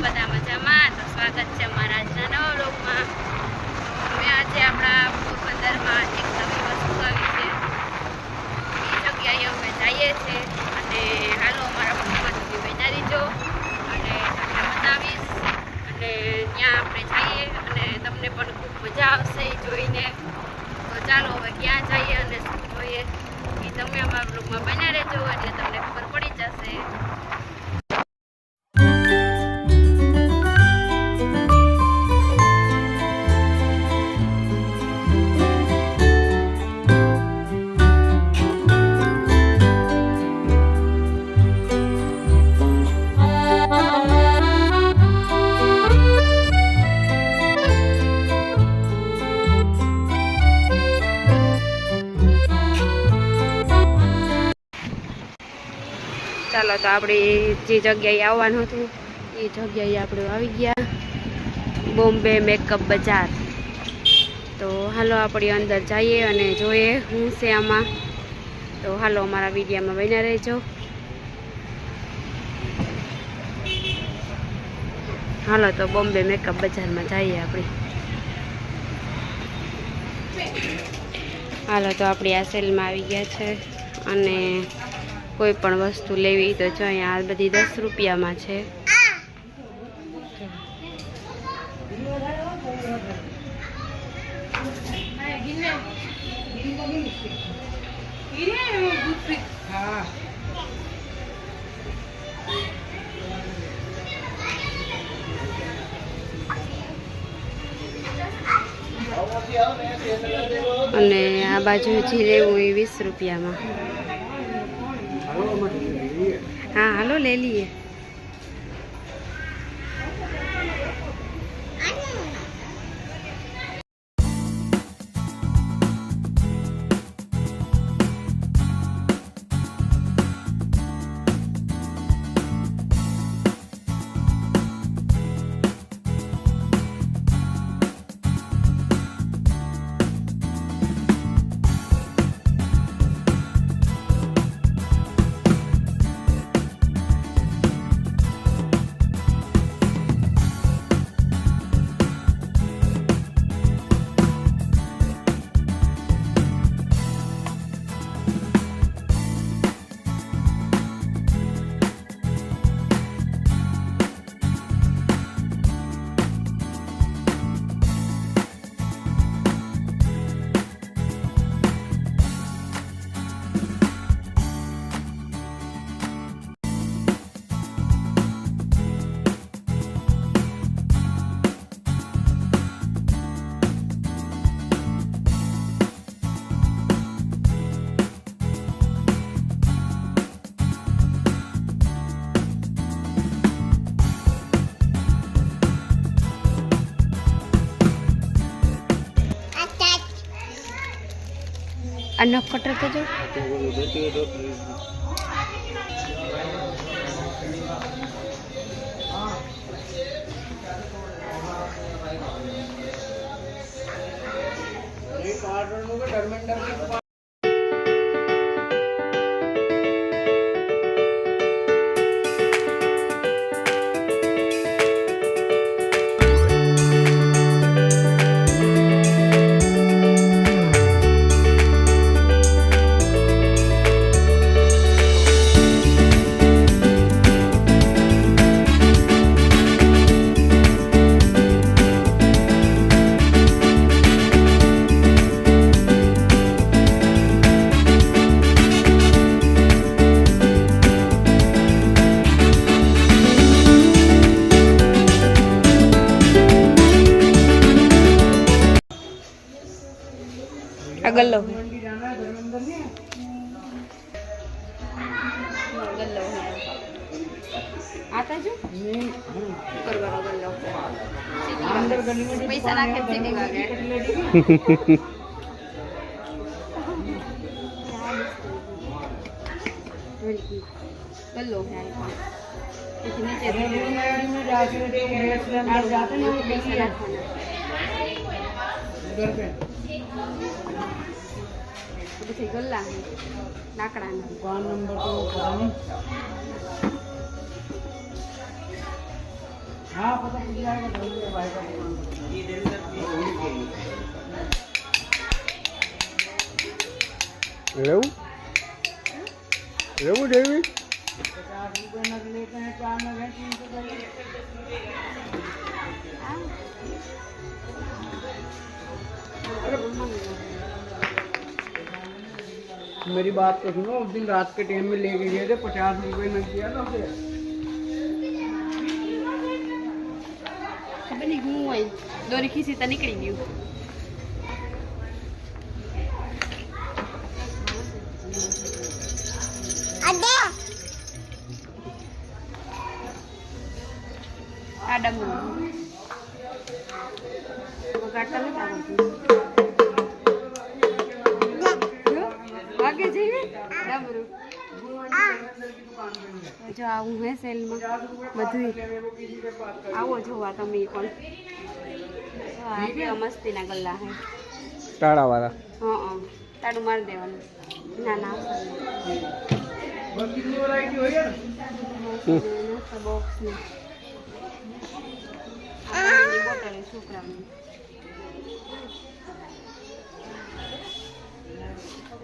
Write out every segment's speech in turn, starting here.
બધા મજામાં? તો સ્વાગત છે અમારા આજના નવા વ્લોગમાં. અમે આજે આપણા પોરબંદરમાં એક નવી વસ્તુ આવી છે, એ જગ્યાએ અમે જઈએ છીએ અને હાલો અમારા બ્લોગમાં સુધી બન્યા રહીજો અને તમને બતાવીશ. અને ત્યાં આપણે જઈએ અને તમને પણ ખૂબ મજા આવશે એ જોઈને. તો ચાલો હવે ક્યાં જઈએ અને શું જોઈએ એ તમે અમારા બ્લોગમાં બન્યા રહેજો એટલે તમને ખબર પડી જશે. ચાલો તો આપણે જે જગ્યાએ આવવાનું હતું એ જગ્યાએ આપણે આવી ગયા, બોમ્બે મેકઅપ બજાર. તો હાલો આપણે અંદર જઈએ અને જોઈએ શું છે આમાં. તો હાલો અમારા વિડીયોમાં બન્યા રહેજો. હાલો તો બોમ્બે મેકઅપ બજારમાં જઈએ આપણે. હાલો તો આપણે આ સેલમાં આવી ગયા છે અને કોઈ પણ વસ્તુ લેવી તો જો અહીંયા આ બધી 10 રૂપિયામાં છે. અને આ બાજુ જે લેવું એ 20 રૂપિયામાં. हाँ हेलो ले लिए. अन्ना कटर तो जो गल्लो गल्लो आता जो करवारो गल्लो अंदर गली में पैसा नाखे सीधी वागे गल्लो है इतने चेहरे में जाते हैं पैसा नाखवाना उधर पे પછી ગલ્લા લાકડાના દુકાન નંબર તો हाँ पता चल जाएगा भाई का रेवू रेवू देवी 50 रुपये नग लेते हैं, 4 नग है 300 रुपये। मेरी बात तो सुनो, उस दिन रात के टाइम में लेके गए थे, 50 रुपये नग दिया था उसे। ખબર નહીં હું હોય દોરી ખીસી તો નીકળી ગયું. આ ડમરું કાઢતા નથી આવડતું. જો, વાગે જઈએ ડમરું. જો આવું હે સેલમાં બધું આવો જોવા તમે પણ. આ કેવા મસ્તીના ગલ્લા હે. टाड़ा वाला હા તાડું મારી દેવાનું. ના ના बस कितनी वैरायटी हो यार? બોક્સ ની બોટલ છોકરાની.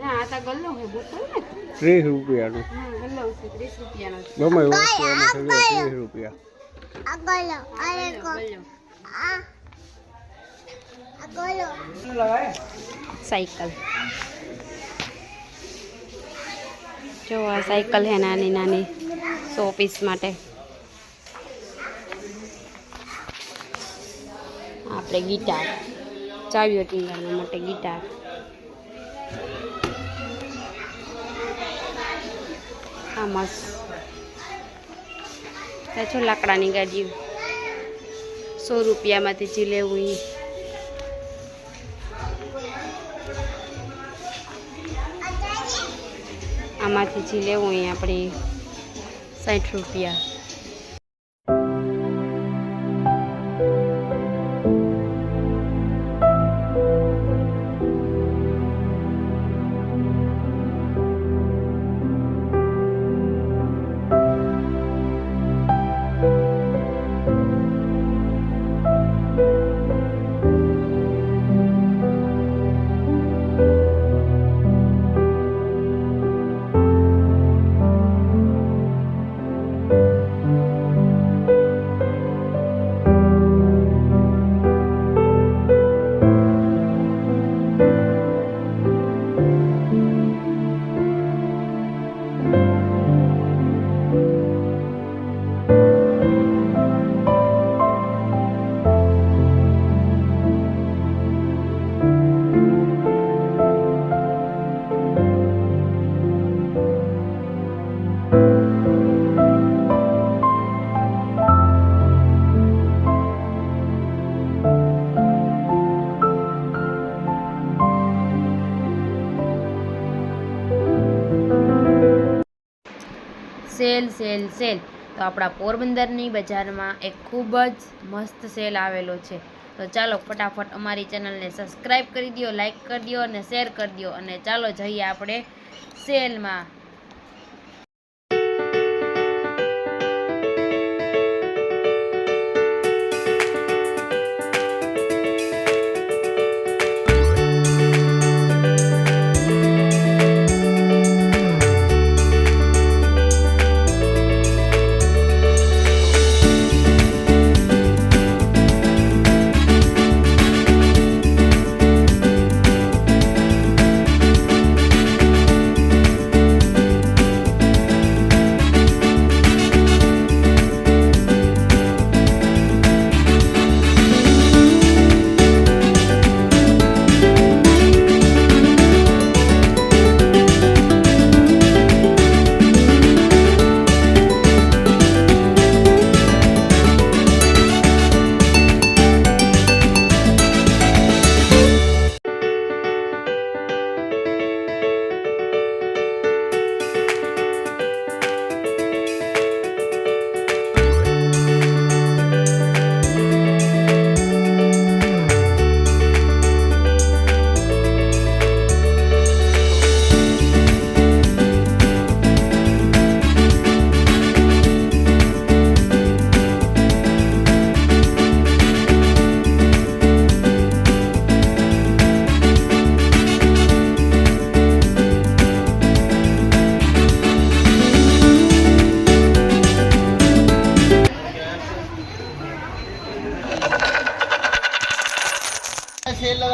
ના આ તો ગલ્લો હે બોટલ ને. 30 रुपया નું હા ગલ્લો છે 30 રૂપિયાનો છે. ગમે એ વસ્તુ એમાં સગળા 30 रुपया ગલ્લો लगाए સાયકલ. જો આ સાયકલ હે નાની નાની 100 પીસ માટે. આપણે ગિટાર ચાવીઓ ટીંગાડવા માટે ગિટાર. આ મસ્ત છો લાકડાની ગાડીઓ 100 રૂપિયામાંથી જે લેવું એ. આમાંથી જે લેવું એ આપણે 60 રૂપિયા. Sale sale sale. તો આપણા પોરબંદરની બજારમાં એક ખૂબ જ મસ્ત સેલ આવેલો છે. તો ચાલો ફટાફટ અમારી ચેનલને સબસ્ક્રાઈબ કરી દો, લાઈક કરી દો અને શેર કરી દો. અને ચાલો જઈએ આપણે સેલમાં.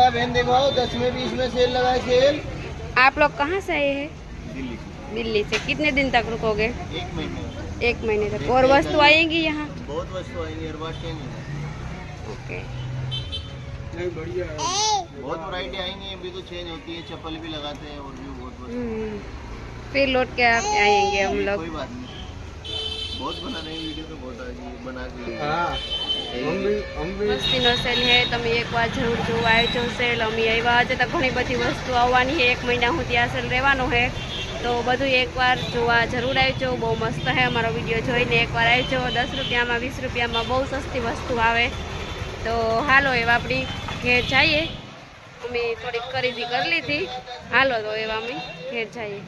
लगा बहन दिखाओ 10 में 20 में सेल लगा है सेल। आप लोग कहाँ से आए हैं? दिल्ली दिल्ली से। कितने दिन तक रुकोगे? 1 महीने 1 महीने तक। और वस्तु आएंगी यहाँ? बहुत वस्तु आएंगी, हर बार चेंज ओके। नहीं बढ़िया है। बहुत वैरायटी आएंगी, अभी तो चेंज होती है, चप्पल भी लगाते हैं और भी बहुत वस्तु। फिर लौट के आएंगे हम लोग। कोई बात नहीं, बहुत बना रहे हैं वीडियो तो बहुत आ गई बना के। हाँ हम भी વસ્તીનો સેલ હે, તમે એકવાર જરૂર જોવા આવજો સેલ. અમે આવ્યા આજે તો ઘણી બધી વસ્તુ આવવાની છે, 1 મહિના સુધી આ સેલ રહેવાનો છે, તો બધું એકવાર જોવા જરૂર આવજો. બહુ મસ્ત છે, અમારો વિડીયો જોઈને એકવાર આવજો. 10 રૂપિયામાં 20 રૂપિયામાં બહુ સસ્તી વસ્તુ આવે. તો હાલો એવા આપણી ઘેર જઈએ. અમે થોડીક ખરીદી કરી લીધી, હાલો તો એવા અમે ઘેર જઈએ.